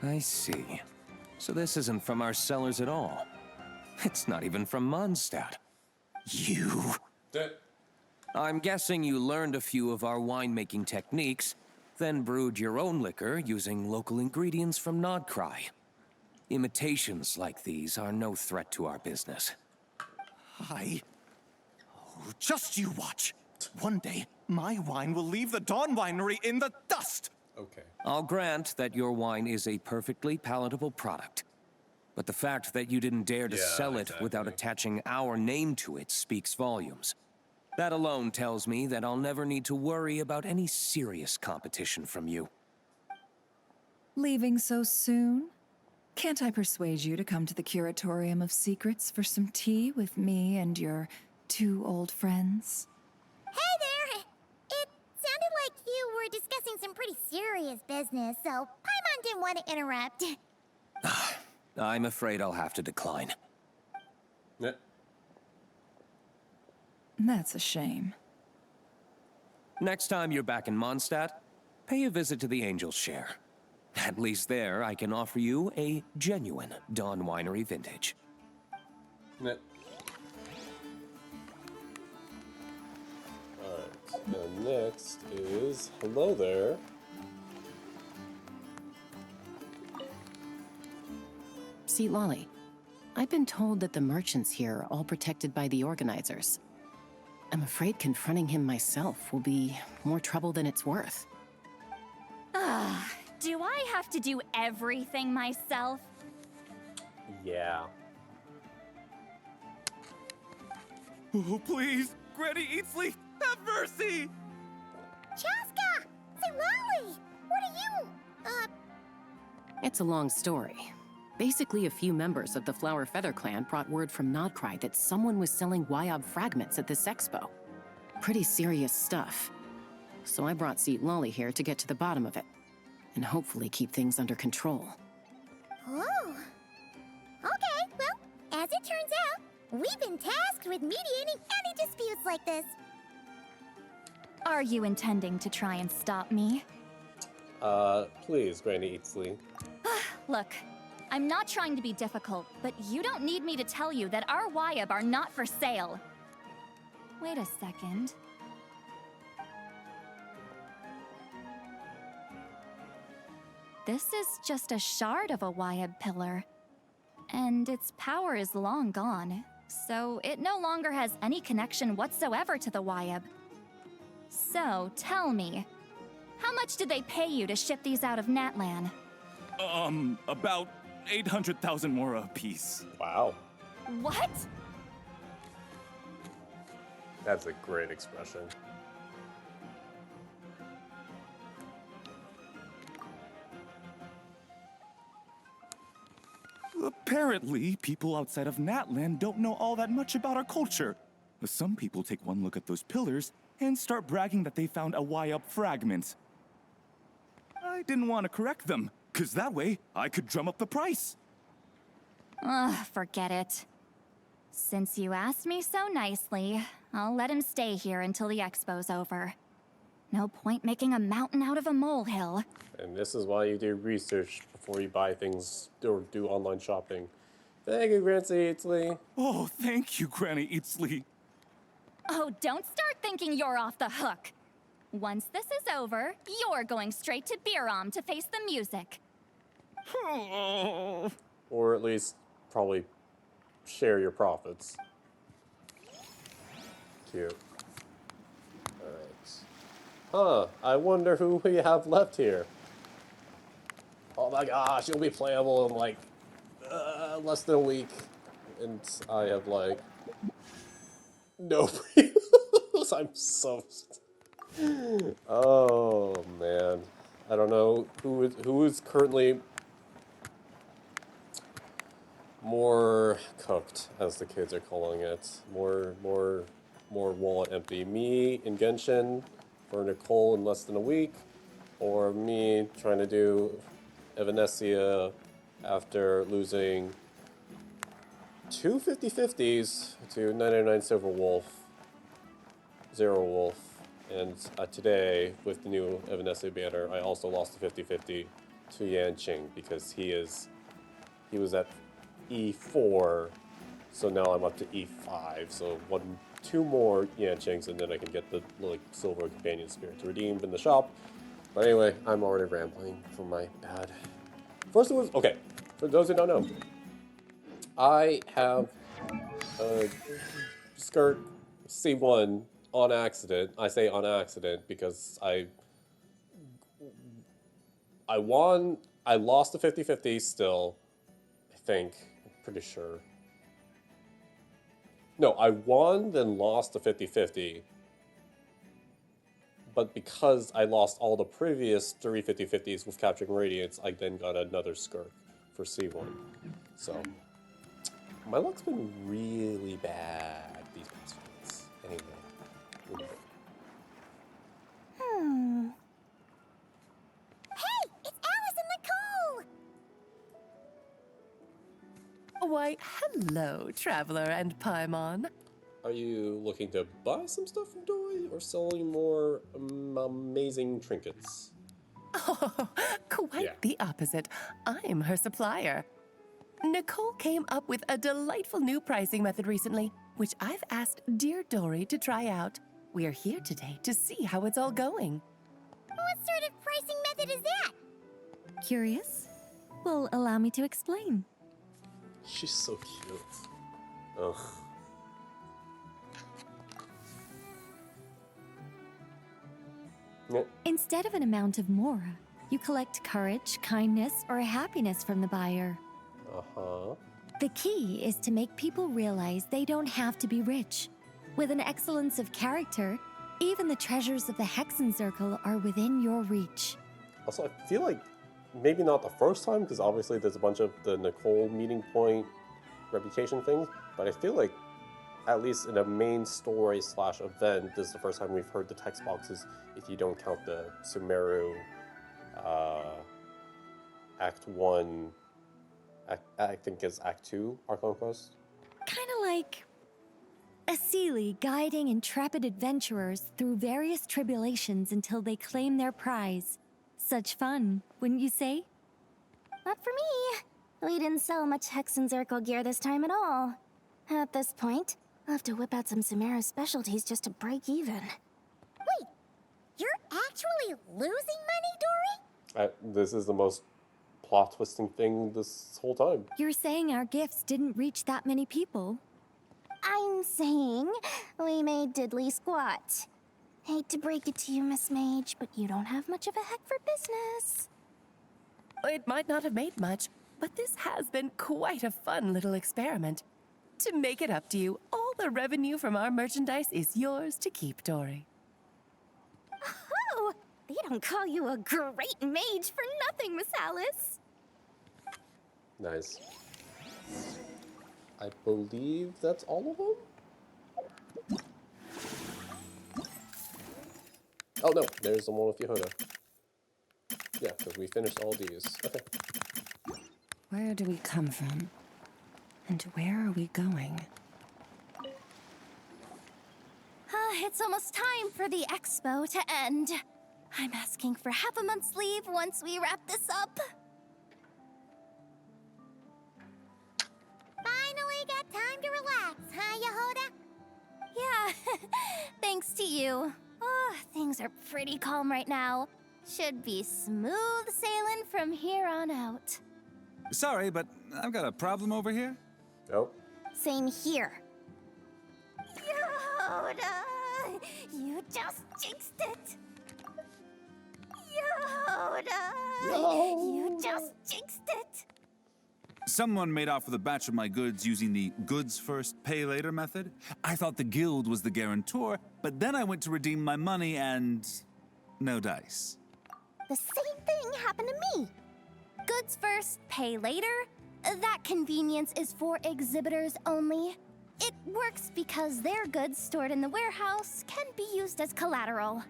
I see. So this isn't from our cellars at all. It's not even from Mondstadt. You... I'm guessing you learned a few of our winemaking techniques, then brewed your own liquor using local ingredients from Nodcry. Imitations like these are no threat to our business. Just you watch. One day, my wine will leave the Dawn Winery in the dust! Okay. I'll grant that your wine is a perfectly palatable product. But the fact that you didn't dare to sell it without attaching our name to it speaks volumes. That alone tells me that I'll never need to worry about any serious competition from you. Leaving so soon? Can't I persuade you to come to the Curatorium of Secrets for some tea with me and your 2 old friends? Hey there! It sounded like you were discussing some pretty serious business, so Paimon didn't want to interrupt. I'm afraid I'll have to decline. Yeah. That's a shame. Next time you're back in Mondstadt, pay a visit to the Angel's Share. At least there, I can offer you a genuine Dawn Winery vintage. Yeah. Alright, and next is... Hello there. See, Lolly, I've been told that the merchants here are all protected by the organizers. I'm afraid confronting him myself will be more trouble than it's worth. Do I have to do everything myself? Yeah. Oh, please! Granny Eatsley, have mercy! Chaska! Say, Lolly! What are you, It's a long story. Basically, a few members of the Flower Feather clan brought word from Nodcry that someone was selling Wyob fragments at this expo. Pretty serious stuff. So I brought Seat Lolly here to get to the bottom of it, and hopefully keep things under control. Oh. Okay, well, as it turns out, we've been tasked with mediating any disputes like this. Are you intending to try and stop me? Please, Granny Eatsley. Look, I'm not trying to be difficult, but you don't need me to tell you that our Wyob are not for sale. Wait a second. This is just a shard of a Wyob pillar. And its power is long gone, so it no longer has any connection whatsoever to the Wyob. So, tell me, how much did they pay you to ship these out of Natlan? About 800,000 mora apiece. Wow. What? That's a great expression. Apparently, people outside of Natlan don't know all that much about our culture. Some people take one look at those pillars and start bragging that they found a Wyob fragment. I didn't want to correct them, because that way I could drum up the price. Ugh, forget it. Since you asked me so nicely, I'll let him stay here until the expo's over. No point making a mountain out of a molehill. And this is why you do research before you buy things or do online shopping. Thank you, Granny Eatsley. Oh, thank you, Granny Eatsley. Oh, don't start thinking you're off the hook. Once this is over, you're going straight to Biram to face the music. Or at least probably share your profits. Cute. Alright. Huh, I wonder who we have left here. Oh my gosh, it'll be playable in like less than a week. And I have like no previews. I'm so... Oh man. I don't know who is currently more cooked, as the kids are calling it. More wallet empty. Me in Genshin for Nicole in less than a week, or me trying to do Evanescia after losing two 50/50s to 99 Silver Wolf, Zero Wolf, and today with the new Evanescia banner, I also lost the 50/50 to Yanqing because he was at E4, so now I'm up to E5. So two more Yanqings, and then I can get the like silver companion spirit to redeem in the shop. But anyway, I'm already rambling from my bad. First it was okay. For those who don't know, I have a skirt C1 on accident. I say on accident because I won. I lost the 50/50 still. I think. I'm pretty sure. No, I won, then lost the 50/50. But because I lost all the previous 3 50/50s with Capturing Radiance, I then got another skirt for C1. So, my luck's been really bad these past few months. Anyway. Hey, it's Alice and Nicole! Why, hello, Traveler and Paimon. Are you looking to buy some stuff from Dory or selling more amazing trinkets? Oh, quite the opposite. I'm her supplier. Nicole came up with a delightful new pricing method recently, which I've asked dear Dory to try out. We're here today to see how it's all going. What sort of pricing method is that? Curious? Well, allow me to explain. She's so cute. Ugh. Instead of an amount of mora, you collect courage, kindness, or happiness from the buyer. Uh-huh. The key is to make people realize they don't have to be rich. With an excellence of character, even the treasures of the Hexen Circle are within your reach. Also, I feel like maybe not the first time, because obviously there's a bunch of the Nicole meeting point reputation things, but I feel like at least in a main story / event, this is the first time we've heard the text boxes if you don't count the Sumeru Act 1, I think it's Act 2 Archon Quest. Kind of like a Seelie guiding intrepid adventurers through various tribulations until they claim their prize. Such fun, wouldn't you say? Not for me. We didn't sell much Hexen Circle gear this time at all. At this point, I'll have to whip out some Sumeru specialties just to break even. Wait, you're actually losing money, Dory? This is the most plot twisting thing this whole time. You're saying our gifts didn't reach that many people? I'm saying we made diddly squat. Hate to break it to you, Miss Mage, but you don't have much of a heck for business. It might not have made much, but this has been quite a fun little experiment. To make it up to you, all the revenue from our merchandise is yours to keep, Dory. Oh, they don't call you a great mage for nothing, Miss Alice. Nice. I believe that's all of them? Oh no, there's the one with Yehuda. Yeah, because we finished all these. Okay. Where do we come from? And where are we going? It's almost time for the expo to end. I'm asking for half a month's leave once we wrap this up. Finally got time to relax, huh, Yehuda? Yeah, thanks to you. Oh, things are pretty calm right now. Should be smooth sailing from here on out. Sorry, but I've got a problem over here. Oh. Same here. Yehuda, you just jinxed it. Yehuda, you just jinxed it. Someone made off with a batch of my goods using the goods first, pay later method. I thought the guild was the guarantor, but then I went to redeem my money and no dice. The same thing happened to me. Goods first, pay later? That convenience is for exhibitors only. It works because their goods stored in the warehouse can be used as collateral.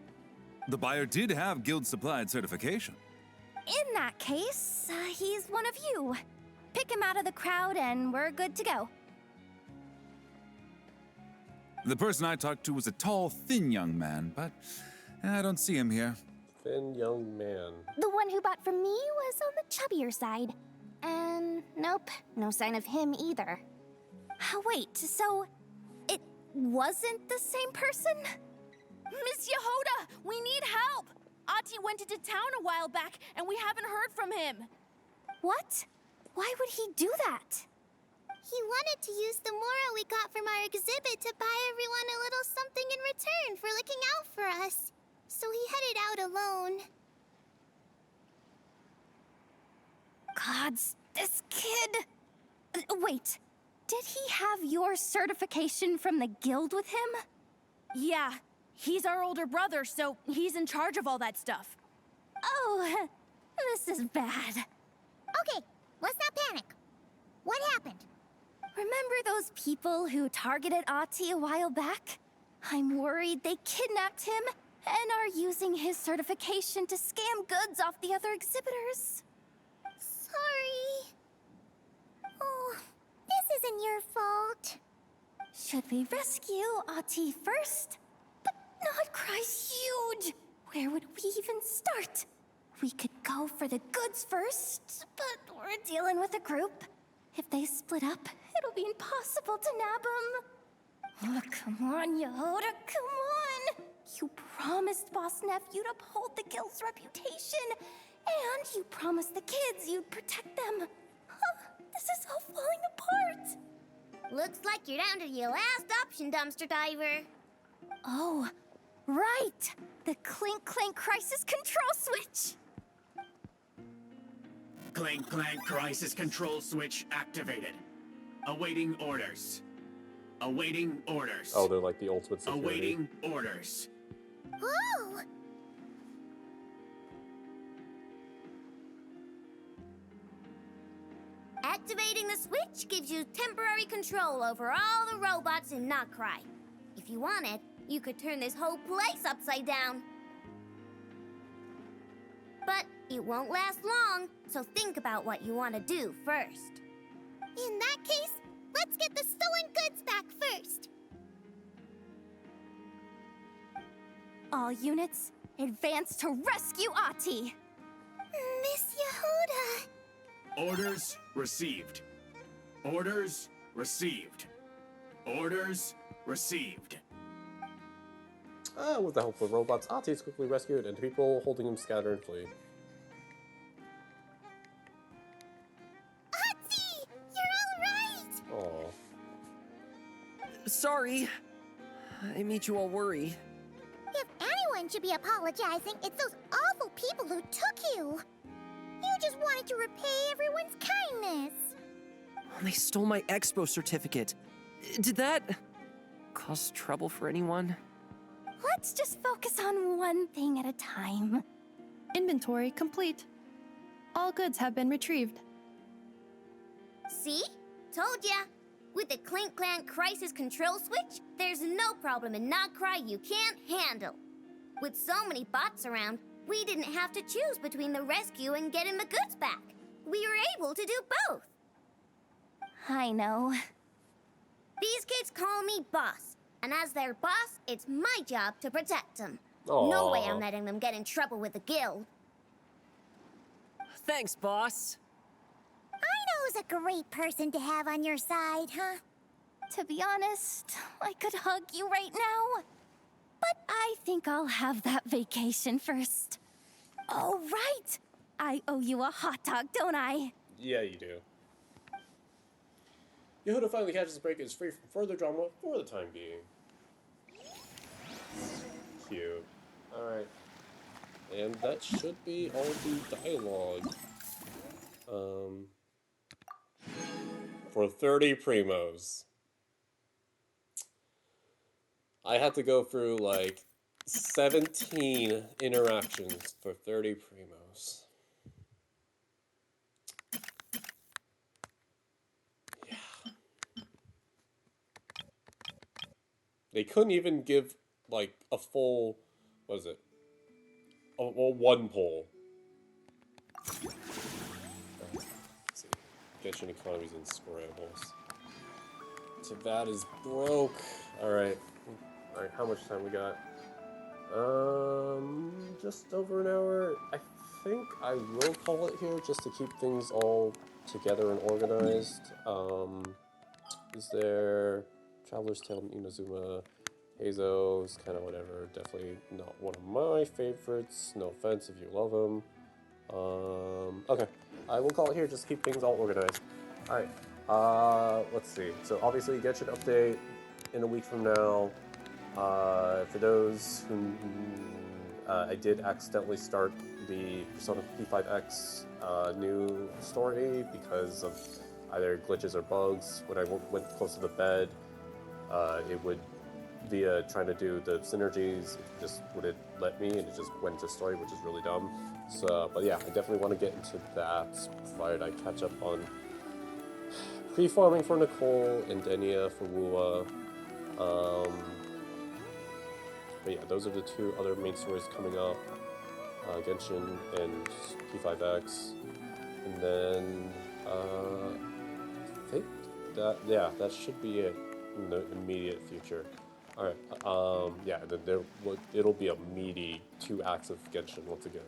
The buyer did have guild supplied certification. in that case, he's one of you. Pick him out of the crowd and we're good to go. The person I talked to was a tall, thin young man, but I don't see him here. Thin young man. The one who bought from me was on the chubbier side. And nope, no sign of him either. Wait, so it wasn't the same person? Miss Yehoda, we need help! Ati went into town a while back, and we haven't heard from him. What? Why would he do that? He wanted to use the mora we got from our exhibit to buy everyone a little something in return for looking out for us. So he headed out alone. Gods, this kid... Wait, did he have your certification from the guild with him? Yeah, he's our older brother, so he's in charge of all that stuff. Oh, this is bad. Okay, let's not panic. What happened? Remember those people who targeted Ati a while back? I'm worried they kidnapped him and are using his certification to scam goods off the other exhibitors. Sorry. Oh, this isn't your fault. Should we rescue Ati first? But Notcry's huge. Where would we even start? We could go for the goods first, but we're dealing with a group. If they split up, it'll be impossible to nab them. Oh, come on, Yehoda, come on! You promised Boss Nephew to uphold the guild's reputation, and you promised the kids you'd protect them. This is all falling apart. Looks like you're down to your last option, dumpster diver. Oh, right! The Clink Clank Crisis Control Switch! Clank Clank Crisis Control Switch activated. Awaiting orders. Awaiting orders. Oh, they're like the ultimate security. Awaiting orders. Whoa! Activating the switch gives you temporary control over all the robots in Notcry. If you wanted, you could turn this whole place upside down. But it won't last long, so think about what you want to do first. In that case, let's get the stolen goods back first. All units, advance to rescue Ati! Miss Yehoda! Orders received. Orders received. Orders received. With the help of robots, Ati is quickly rescued, and people holding him scatter and flee. Ati! You're alright! Aw. Sorry. I made you all worry. If anyone should be apologizing, it's those awful people who took you. You just wanted to repay everyone's kindness. They stole my expo certificate. Did that cause trouble for anyone? Let's just focus on one thing at a time. Inventory complete. All goods have been retrieved. See? Told ya. With the Clink Clank Crisis Control Switch, there's no problem in Notcry you can't handle. With so many bots around, we didn't have to choose between the rescue and getting the goods back. We were able to do both. I know. These kids call me boss, and as their boss, it's my job to protect them. Aww. No way I'm letting them get in trouble with the guild. Thanks, boss. Ino's a great person to have on your side, huh? To be honest, I could hug you right now. But I think I'll have that vacation first. Oh, right! I owe you a hot dog, don't I? Yeah, you do. Yehoda finally catches a break and is free from further drama for the time being. Cute. Alright. And that should be all the dialogue. For 30 primos. I had to go through like 17 interactions for 30 primos. Yeah. They couldn't even give like a full, what is it? A one poll. Genshin economy's in scrambles. Tibet is broke. Alright. Alright, how much time we got? Just over an hour. I think I will call it here just to keep things all together and organized. Is there Traveler's Tale in Inazuma? Hazo's kind of whatever. Definitely not one of my favorites. No offense if you love him. Okay. I will call it here just to keep things all organized. Alright. Let's see. So obviously Genshin update in a week from now. For those who I did accidentally start the Persona P5X new story because of either glitches or bugs. When I went close to the bed, it would, via trying to do the synergies, it just wouldn't let me, and it just went to story, which is really dumb. So, but yeah, I definitely want to get into that, provided I catch up on pre-farming for Nicole and Denia for Wua. But yeah, those are the two other main stories coming up. Genshin and P5X. And then, I think that, yeah, that should be it in the immediate future. Alright, yeah, it'll be a meaty 2 acts of Genshin once again.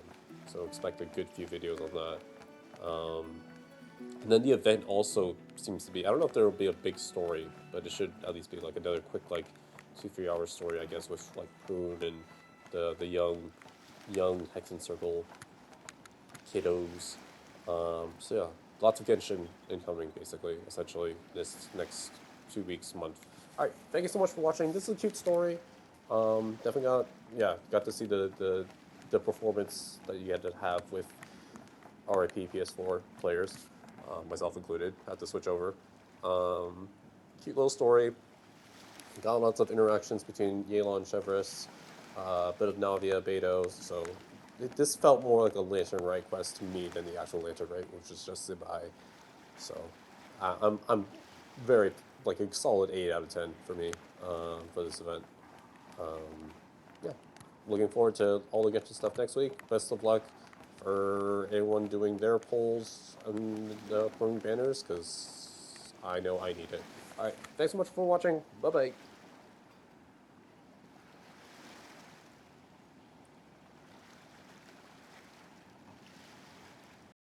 So expect a good few videos on that. And then the event also seems to be, I don't know if there will be a big story, but it should at least be like another quick, like, 2-3 hour story, I guess, with like Poon and the young Hexen Circle kiddos. So yeah, lots of Genshin incoming, basically, essentially, this next 2 weeks, month. Alright, thank you so much for watching. This is a cute story. Definitely got to see the performance that you had to have with RIP PS4 players, myself included, had to switch over. Cute little story. Got lots of interactions between Yelan and Chevreuse, a bit of Navia, Beidou, so this felt more like a Lantern Rite quest to me than the actual Lantern Rite, which is just Zibai. So I'm very, like, a solid 8 out of 10 for me for this event. Yeah, looking forward to all the Genshin stuff next week. Best of luck for everyone doing their polls and pulling banners, because I know I need it. Alright, thanks so much for watching. Bye-bye.